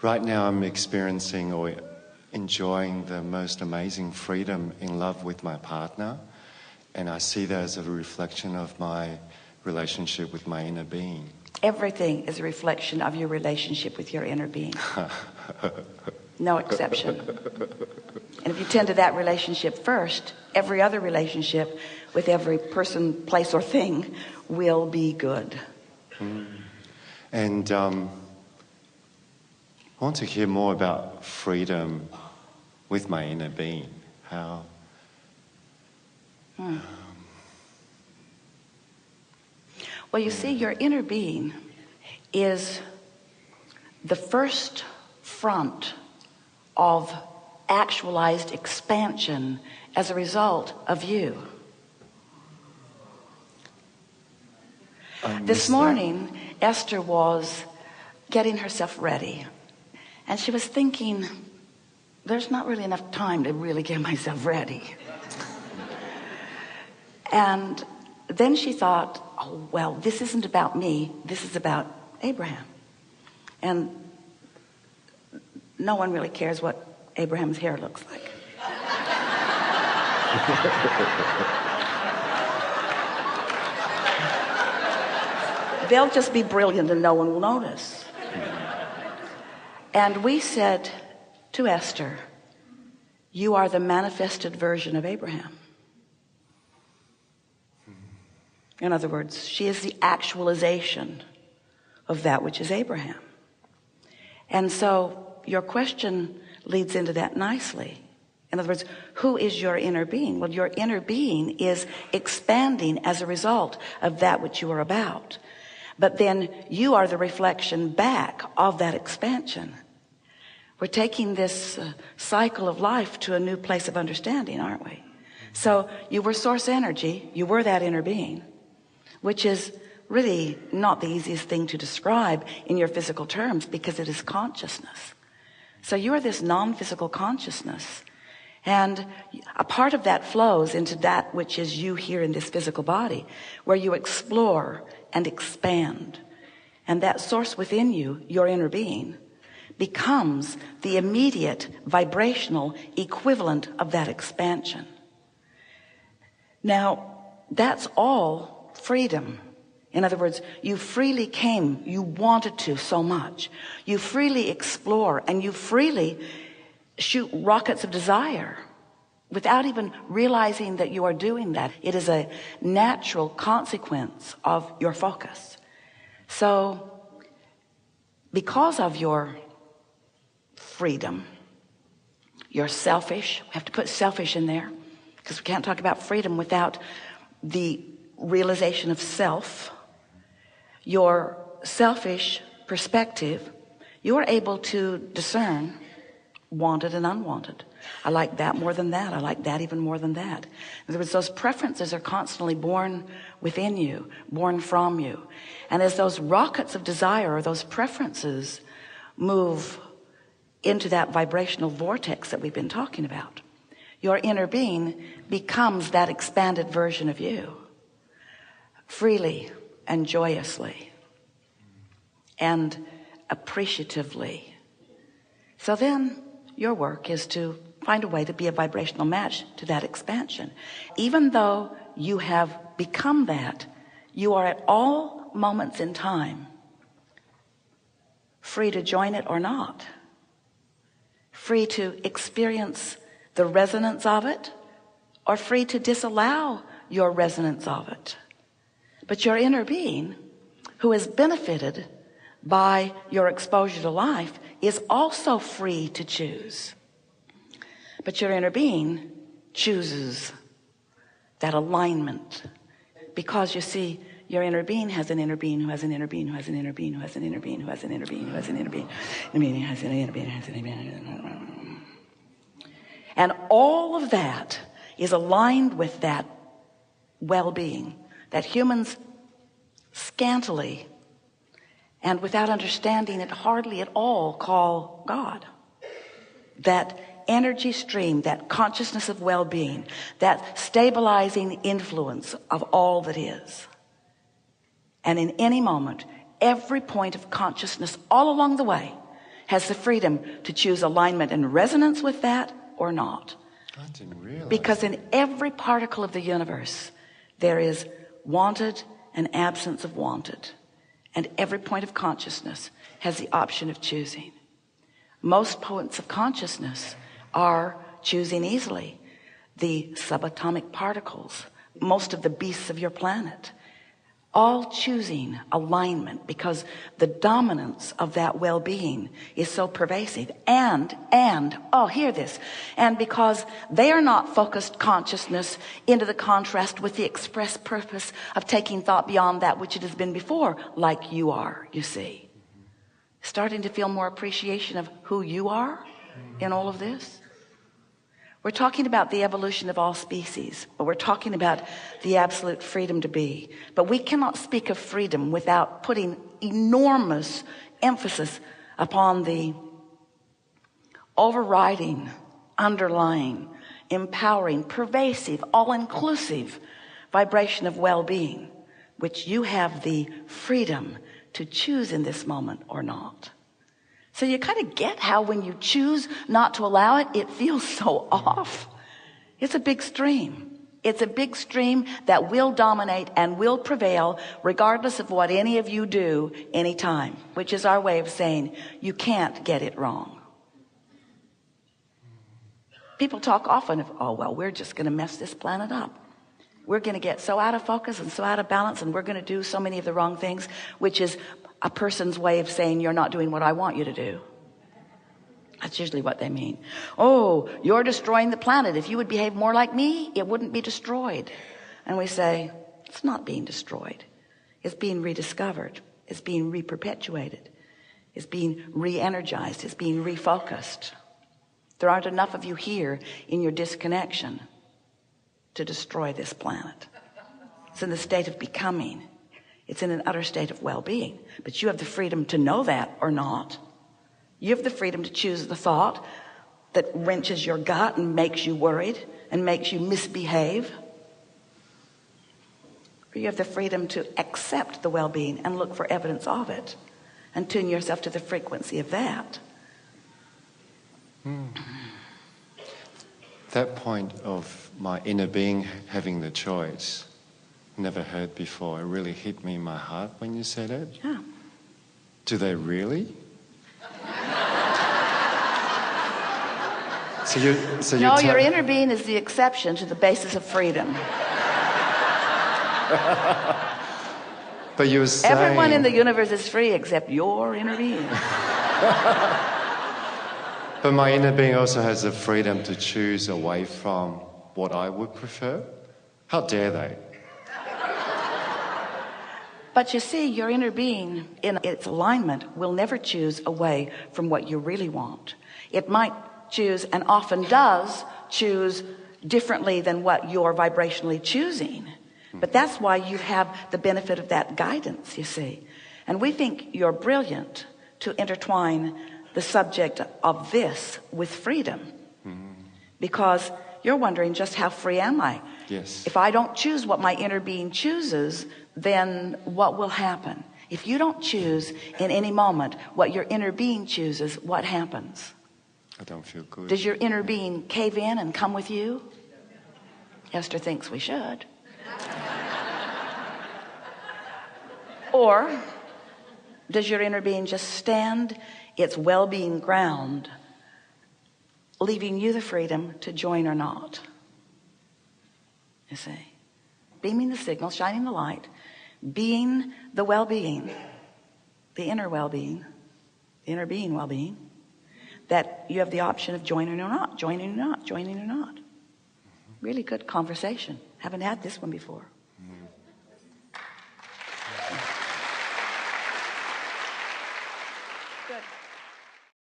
Right now I'm experiencing or enjoying the most amazing freedom in love with my partner, and I see that as a reflection of my relationship with my inner being. Everything is a reflection of your relationship with your inner being. No exception. And if you tend to that relationship first, every other relationship with every person, place, or thing will be good. And I want to hear more about freedom with my inner being. How? Well, you see, your inner being is the first front of actualized expansion as a result of you. This morning, Esther was getting herself ready, and she was thinking, there's not really enough time to really get myself ready. And then she thought, oh, well, this isn't about me, this is about Abraham. And no one really cares what Abraham's hair looks like. They'll just be brilliant and no one will notice. And we said to Esther, you are the manifested version of Abraham. In other words, she is the actualization of that which is Abraham. And so your question leads into that nicely. In other words, who is your inner being? Well, your inner being is expanding as a result of that which you are about. But then you are the reflection back of that expansion. We're taking this cycle of life to a new place of understanding, aren't we? So you were source energy, you were that inner being, which is really not the easiest thing to describe in your physical terms because it is consciousness. So you are this non-physical consciousness, and a part of that flows into that which is you here in this physical body, where you explore and expand. And that source within you, your inner being, becomes the immediate vibrational equivalent of that expansion. Now, that's all freedom. In other words, you freely came, you wanted to so much. You freely explore and you freely shoot rockets of desire without even realizing that you are doing that. It is a natural consequence of your focus. So, because of your freedom, you're selfish. We have to put selfish in there because we can't talk about freedom without the realization of self. Your selfish perspective, you are able to discern wanted and unwanted. I like that more than that. I like that even more than that. In other words, those preferences are constantly born within you, born from you. And as those rockets of desire or those preferences move into that vibrational vortex that we've been talking about, your inner being becomes that expanded version of you, freely and joyously and appreciatively. So then your work is to find a way to be a vibrational match to that expansion. Even though you have become that, you are at all moments in time free to join it or not, free to experience the resonance of it or free to disallow your resonance of it. But your inner being, who has benefited by your exposure to life, is also free to choose. But your inner being chooses that alignment, because you see, your inner being has an inner being who has an inner being who has an inner being who has an inner being who has an inner being who has an inner being, has an inner being, has an inner being. And all of that is aligned with that well-being that humans scantily and without understanding it hardly at all call God. That energy stream, that consciousness of well-being, that stabilizing influence of all that is. And in any moment, every point of consciousness all along the way has the freedom to choose alignment and resonance with that or not. I didn't realize. Because in every particle of the universe, there is wanted and absence of wanted. And every point of consciousness has the option of choosing. Most points of consciousness are choosing easily. The subatomic particles, most of the beasts of your planet, all choosing alignment because the dominance of that well-being is so pervasive. And, oh, hear this. And because they are not focused consciousness into the contrast with the express purpose of taking thought beyond that which it has been before, like you are, you see. Starting to feel more appreciation of who you are in all of this. We're talking about the evolution of all species, but we're talking about the absolute freedom to be. But we cannot speak of freedom without putting enormous emphasis upon the overriding, underlying, empowering, pervasive, all-inclusive vibration of well-being, which you have the freedom to choose in this moment or not. So you kind of get how when you choose not to allow it, it feels so off. It's a big stream. It's a big stream that will dominate and will prevail regardless of what any of you do anytime, which is our way of saying you can't get it wrong. People talk often of, oh, well, we're just going to mess this planet up. We're going to get so out of focus and so out of balance, and we're going to do so many of the wrong things, which is a person's way of saying you're not doing what I want you to do. That's usually what they mean. Oh, you're destroying the planet. If you would behave more like me, it wouldn't be destroyed. And we say, it's not being destroyed. It's being rediscovered. It's being re-perpetuated. It's being re-energized. It's being refocused. There aren't enough of you here in your disconnection to destroy this planet. It's in the state of becoming. It's in an utter state of well-being. But you have the freedom to know that or not. You have the freedom to choose the thought that wrenches your gut and makes you worried and makes you misbehave. Or you have the freedom to accept the well-being and look for evidence of it and tune yourself to the frequency of that. That point of my inner being having the choice, never heard before. It really hit me in my heart when you said it. Yeah. Do they really? So no, your inner being is the exception to the basis of freedom. But you were saying... Everyone in the universe is free except your inner being. But my inner being also has the freedom to choose away from what I would prefer. How dare they? But you see, your inner being in its alignment will never choose away from what you really want. It might choose, and often does, choose differently than what you're vibrationally choosing. But that's why you have the benefit of that guidance, you see. And we think you're brilliant to intertwine the subject of this with freedom. Because you're wondering, just how free am I? Yes. If I don't choose what my inner being chooses, then what will happen? If you don't choose in any moment what your inner being chooses, what happens? I don't feel good. Does your inner being cave in and come with you? Esther thinks we should. Or does your inner being just stand its well-being ground, leaving you the freedom to join or not? You see, beaming the signal, shining the light, being the well-being, the inner well-being, the inner being well-being, that you have the option of joining or not, joining or not, joining or not. Really good conversation. Haven't had this one before.